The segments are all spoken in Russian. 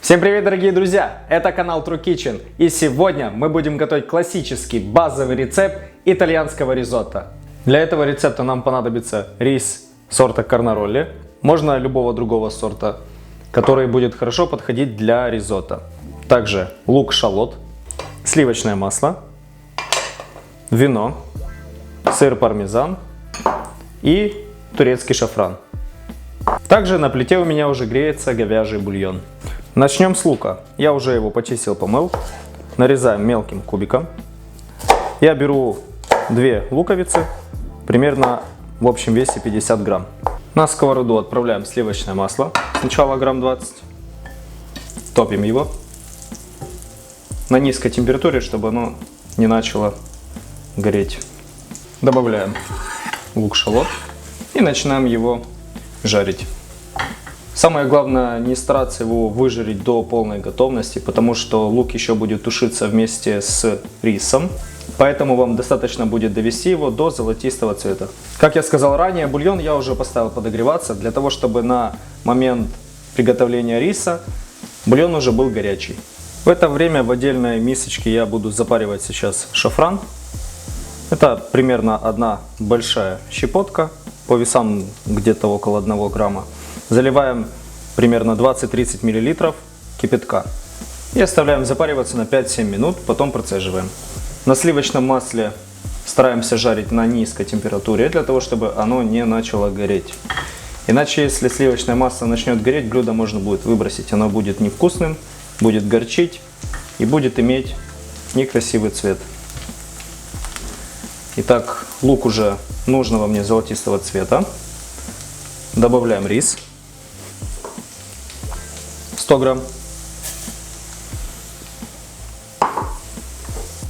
Всем привет, дорогие друзья! Это канал True Kitchen, и сегодня мы будем готовить классический базовый рецепт итальянского ризотто. Для этого рецепта нам понадобится рис сорта Карнаролли, можно любого другого сорта, который будет хорошо подходить для ризотто. Также лук-шалот, сливочное масло, вино, сыр пармезан и турецкий шафран. Также на плите у меня уже греется говяжий бульон. Начнем с лука. Я уже его почистил, помыл. Нарезаем мелким кубиком. Я беру 2 луковицы, примерно в общем весе 50 грамм. На сковороду отправляем сливочное масло, сначала грамм 20. Топим его на низкой температуре, чтобы оно не начало гореть. Добавляем лук-шалот и начинаем его жарить. Самое главное не стараться его выжарить до полной готовности, потому что лук еще будет тушиться вместе с рисом. Поэтому вам достаточно будет довести его до золотистого цвета. Как я сказал ранее, бульон я уже поставил подогреваться, для того чтобы на момент приготовления риса бульон уже был горячий. В это время в отдельной мисочке я буду запаривать сейчас шафран. Это примерно 1 большая щепотка, по весам где-то около 1 грамма. Заливаем примерно 20-30 мл кипятка и оставляем запариваться на 5-7 минут, потом процеживаем. На сливочном масле стараемся жарить на низкой температуре, для того чтобы оно не начало гореть. Иначе, если сливочное масло начнет гореть, блюдо можно будет выбросить. Оно будет невкусным, будет горчить и будет иметь некрасивый цвет. Итак, лук уже нужного мне золотистого цвета. Добавляем рис. 100 грамм.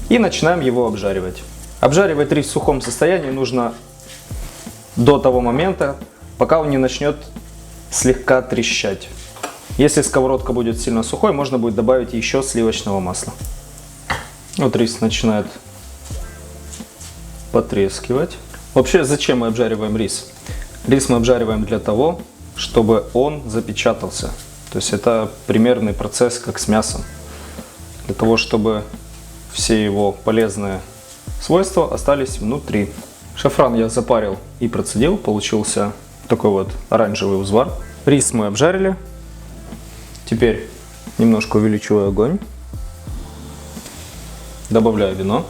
И начинаем его обжаривать. Обжаривать рис в сухом состоянии нужно до того момента, пока он не начнет слегка трещать. Если сковородка будет сильно сухой, можно будет добавить еще сливочного масла. Вот рис начинает потрескивать. Вообще, зачем мы обжариваем рис? Рис мы обжариваем для того, чтобы он запечатался. То есть это примерный процесс, как с мясом. Для того, чтобы все его полезные свойства остались внутри. Шафран я запарил и процедил. Получился такой вот оранжевый узвар. Рис мы обжарили. Теперь немножко увеличиваю огонь. Добавляю вино.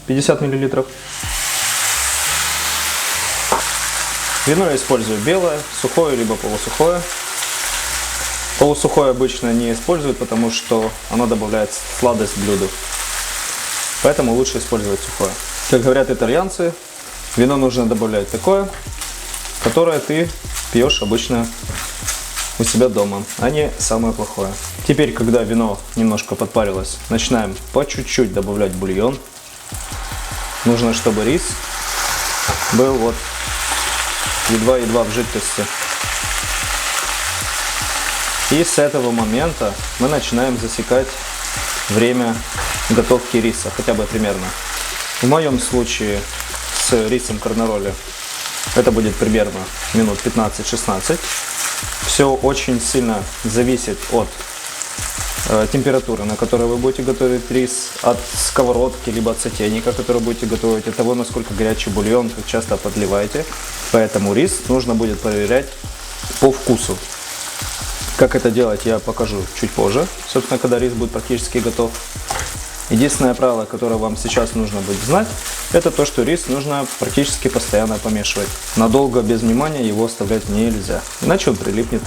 50 мл. Вино я использую белое, сухое либо полусухое. Полусухое обычно не используют, потому что оно добавляет сладость блюду. Поэтому лучше использовать сухое. Как говорят итальянцы, вино нужно добавлять такое, которое ты пьешь обычно у себя дома, а не самое плохое. Теперь, когда вино немножко подпарилось, начинаем по чуть-чуть добавлять бульон. Нужно, чтобы рис был вот едва-едва в жидкости. И с этого момента мы начинаем засекать время готовки риса, хотя бы примерно. В моем случае с рисом Карнаролли это будет примерно минут 15-16. Все очень сильно зависит от температуры, на которой вы будете готовить рис, от сковородки, либо от сотейника, который будете готовить, от того, насколько горячий бульон, как часто подливаете. Поэтому рис нужно будет проверять по вкусу. Как это делать, я покажу чуть позже, собственно, когда рис будет практически готов. Единственное правило, которое вам сейчас нужно будет знать, это то, что рис нужно практически постоянно помешивать. Надолго без внимания его оставлять нельзя, иначе он прилипнет,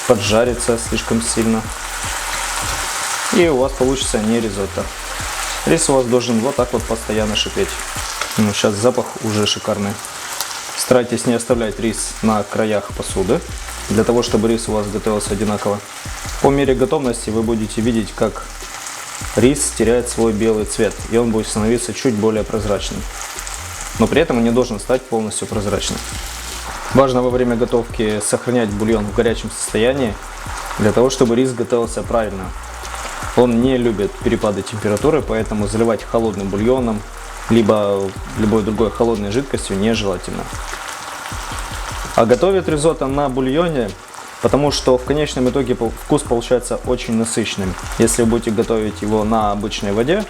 поджарится слишком сильно. И у вас получится не ризотто. Рис у вас должен вот так вот постоянно шипеть. Ну, сейчас запах уже шикарный. Старайтесь не оставлять рис на краях посуды, для того, чтобы рис у вас готовился одинаково. По мере готовности вы будете видеть, как рис теряет свой белый цвет, и он будет становиться чуть более прозрачным. Но при этом он не должен стать полностью прозрачным. Важно во время готовки сохранять бульон в горячем состоянии, для того, чтобы рис готовился правильно. Он не любит перепады температуры, поэтому заливать холодным бульоном, либо любой другой холодной жидкостью нежелательно. А готовят ризотто на бульоне потому что в конечном итоге вкус получается очень насыщенным. Если вы будете готовить его на обычной воде,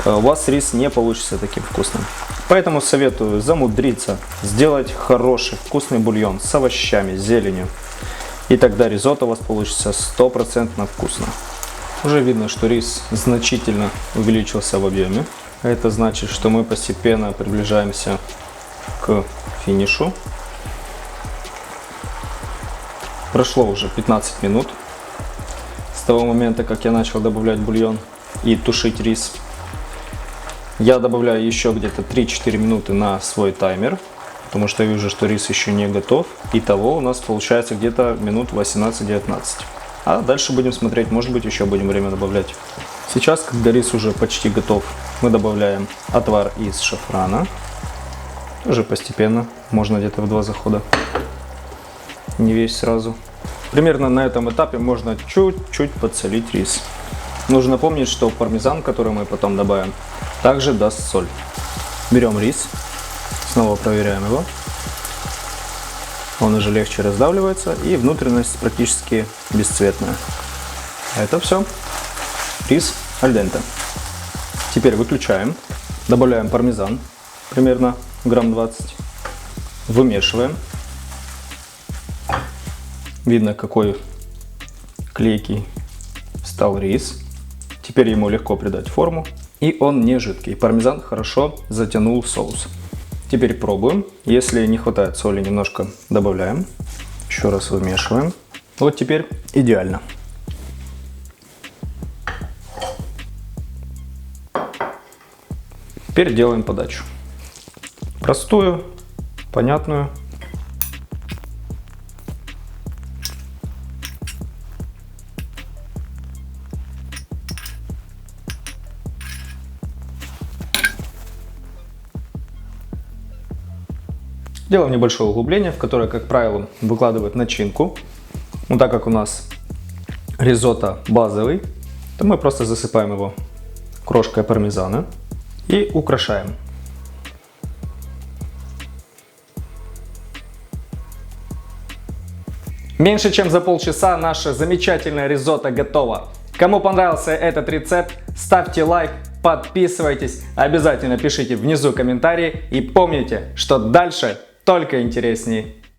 у вас рис не получится таким вкусным. Поэтому советую замудриться, сделать хороший вкусный бульон с овощами, с зеленью. И тогда ризотто у вас получится 100% вкусно. Уже видно, что рис значительно увеличился в объеме. Это значит, что мы постепенно приближаемся к финишу. Прошло уже 15 минут с того момента, как я начал добавлять бульон и тушить рис. Я добавляю еще где-то 3-4 минуты на свой таймер, потому что я вижу, что рис еще не готов. Итого у нас получается где-то минут 18-19. А дальше будем смотреть, может быть, еще будем время добавлять. Сейчас, когда рис уже почти готов, мы добавляем отвар из шафрана. Тоже постепенно, можно где-то в 2 захода, не весь сразу. Примерно на этом этапе можно чуть-чуть подсолить рис. Нужно помнить, что пармезан, который мы потом добавим, также даст соль. Берем рис, снова проверяем его. Он уже легче раздавливается, и внутренность практически бесцветная. Это все. Рис аль денте. Теперь выключаем, добавляем пармезан, примерно грамм 20. Вымешиваем. Видно, какой клейкий стал рис. Теперь ему легко придать форму, и он не жидкий. Пармезан хорошо затянул соус. Теперь пробуем. Если не хватает соли, немножко добавляем. Еще раз вымешиваем. Вот теперь идеально. Теперь делаем подачу. Простую, понятную. Делаем небольшое углубление, в которое, как правило, выкладывают начинку. Но так как у нас ризотто базовый, то мы просто засыпаем его крошкой пармезана и украшаем. Меньше чем за полчаса наше замечательное ризотто готово. Кому понравился этот рецепт, ставьте лайк, подписывайтесь, обязательно пишите внизу комментарии и помните, что дальше только интереснее.